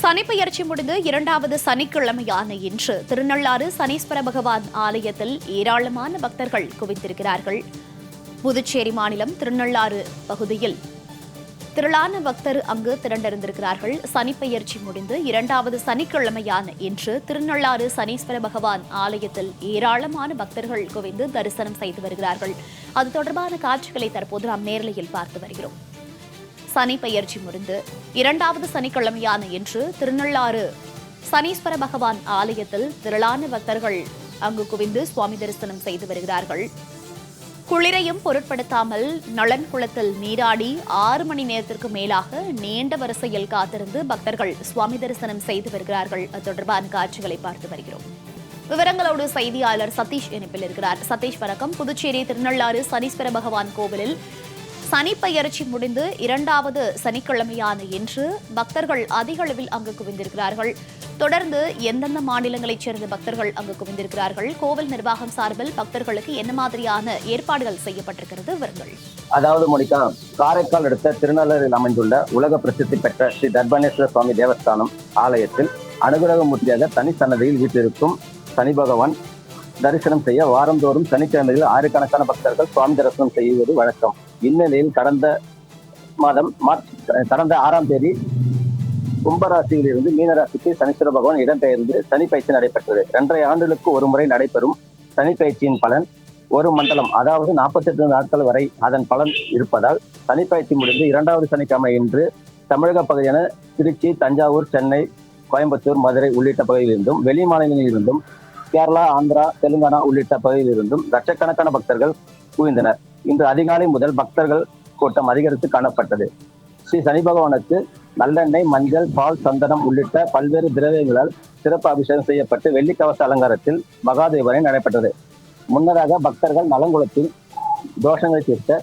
சனிப்பெயர்ச்சி முடிந்து இரண்டாவது சனிக்கிழமையான இன்று திருநள்ளாறு சனீஸ்வர பகவான் ஆலயத்தில் ஏராளமான பக்தர்கள் குவிந்திருக்கிறார்கள். புதுச்சேரி மாநிலம் திருநள்ளாறு பகுதியில் திரளான பக்தர் அங்கு திரண்டிருந்திருக்கிறார்கள். சனிப்பெயர்ச்சி முடிந்து இரண்டாவது சனிக்கிழமையான இன்று திருநள்ளாறு சனீஸ்வர பகவான் ஆலயத்தில் ஏராளமான பக்தர்கள் குவிந்து தரிசனம் செய்து வருகிறார்கள். அது தொடர்பான காட்சிகளை தற்போது நாம் நேரலையில் பார்த்து வருகிறோம். சனிப்பெயர்ச்சி முடிந்து இரண்டாவது சனிக்கிழமையான இன்று திருநள்ளாறு சனீஸ்வர பகவான் ஆலயத்தில் திரளான பக்தர்கள் அங்கு குவிந்து சுவாமி தரிசனம் செய்து வருகிறார்கள். குளிரையும் பொருட்படுத்தாமல் நலன் குளத்தில் நீராடி 6 மணி நேரத்திற்கு மேலாக நீண்ட வரிசையில் காத்திருந்து பக்தர்கள் சுவாமி தரிசனம் செய்து வருகிறார்கள். அது தொடர்பான காட்சிகளை பார்த்து வருகிறோம். விவரங்களோடு செய்தியாளர் சதீஷ் இணைப்பில் இருக்கிறார். சதீஷ் வணக்கம். புதுச்சேரி திருநள்ளாறு சனீஸ்வர பகவான் கோவிலில் சனிப்பெயர்ச்சி முடிந்து இரண்டாவது சனிக்கிழமையான இன்று பக்தர்கள் அதிக அளவில் அங்கு குவிந்திருக்கிறார்கள். தொடர்ந்து எந்தெந்த மாநிலங்களைச் சேர்ந்த பக்தர்கள் அங்கு குவிந்திருக்கிறார்கள்? கோவில் நிர்வாகம் சார்பில் பக்தர்களுக்கு என்ன மாதிரியான ஏற்பாடுகள் செய்யப்பட்டிருக்கிறது? விவரங்கள். அதாவது மோனிகா, காரைக்கால் அடுத்த திருநள்ளாறில் அமைந்துள்ள உலக பிரசித்தி பெற்ற ஸ்ரீ தர்பணேஸ்வர சுவாமி தேவஸ்தானம் ஆலயத்தில் அனுகிரகமூர்த்தியாக தனி சன்னதியில் வீற்றிருக்கும் சனி பகவான் தரிசனம் செய்ய வாரந்தோறும் சனிக்கிழமைகளில் ஆயிரக்கணக்கான பக்தர்கள் சுவாமி தரிசனம் செய்வது வழக்கம். இந்நிலையில் கடந்த 6ஆம் தேதி கும்பராசியில் இருந்து மீனராசிக்கு சனீஸ்வர பகவான் இடம்பெயர்ந்து சனிப்பயிற்சி நடைபெற்றது. 2.5 ஆண்டுகளுக்கு ஒரு முறை நடைபெறும் சனிப்பயிற்சியின் பலன் ஒரு மண்டலம், அதாவது 48 நாட்கள் வரை அதன் பலன் இருப்பதால் சனிப்பயிற்சி முடிந்து இரண்டாவது சனிக்கிழமை இன்று தமிழக பகுதியான திருச்சி, தஞ்சாவூர், சென்னை, கோயம்புத்தூர், மதுரை உள்ளிட்ட பகுதியிலிருந்தும் வெளி மாநிலங்களில் இருந்தும் கேரளா, ஆந்திரா, தெலுங்கானா உள்ளிட்ட பகுதியிலிருந்தும் லட்சக்கணக்கான பக்தர்கள் குவிந்தனர். இன்று அதிகாலை முதல் பக்தர்கள் கூட்டம் அதிகரித்து காணப்பட்டது. ஸ்ரீ சனி பகவானுக்கு நல்லெண்ணெய், மஞ்சள், பால், சந்தனம் உள்ளிட்ட பல்வேறு திரவியங்களால் சிறப்பு அபிஷேகம் செய்யப்பட்டு வெள்ளிக்கவச அலங்காரத்தில் மகாதேவனை நடைபெற்றது. முன்னதாக பக்தர்கள் நலங்குளத்தில் தோஷங்களை தீர்க்க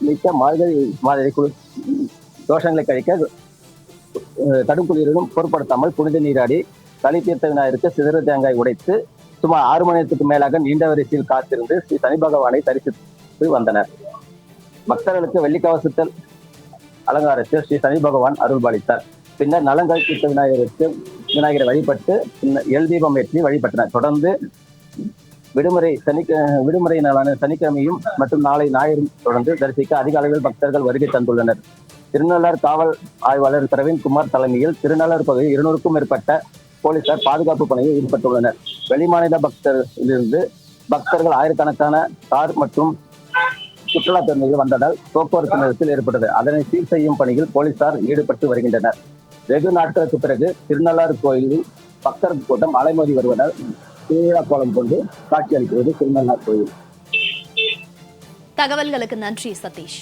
மிக்க மார்கழி மாதிரி தோஷங்களை கழிக்க கடும் குளிரும் பொருட்படுத்தாமல் புனித நீராடி களி தீர்த்த விநாயகருக்கு சிதறு தேங்காய் உடைத்து சுமார் 6 மணி நேரத்துக்கு மேலாக நீண்ட வரிசையில் காத்திருந்து ஸ்ரீ சனி பகவானை தரிசித்து வந்தனர். பக்தர்களுக்கு வெள்ளிக்கவசத்தில் அலங்காரத்தில் ஸ்ரீ சனி பகவான் அருள்பாலித்தார். பின்னர் நலங்கள் தீர்த்த விநாயகரை வழிபட்டு எல் தீபம் ஏற்றி வழிபட்டனர். தொடர்ந்து விடுமுறை நாளான சனிக்கிழமையும் மற்றும் நாளை ஞாயிறும் தொடர்ந்து தரிசிக்க அதிக அளவில் பக்தர்கள் வருகை தந்துள்ளனர். திருநள்ளாறு காவல் ஆய்வாளர் பிரவீன்குமார் தலைமையில் திருநள்ளாறு பகுதியில் 200க்கும் மேற்பட்ட போலீசார் பாதுகாப்பு பணியில் ஈடுபட்டுள்ளனர். வெளிமாநில பக்தர்கள் ஆயிரக்கணக்கான கார் மற்றும் சுற்றுலா பேருந்துகள் வந்ததால் போக்குவரத்து நெரிசல் ஏற்பட்டது. அதனை சீர் செய்யும் பணியில் போலீசார் ஈடுபட்டு வருகின்றனர். வெகு நாட்களுக்கு பிறகு திருநள்ளாறு கோயிலில் பக்தர்கள் கூட்டம் அலைமோதி வருவதால் திருவிழா கோலம் கொண்டு காட்சியளிக்கிறது திருநள்ளாறு கோயில். தகவல்களுக்கு நன்றி சதீஷ்.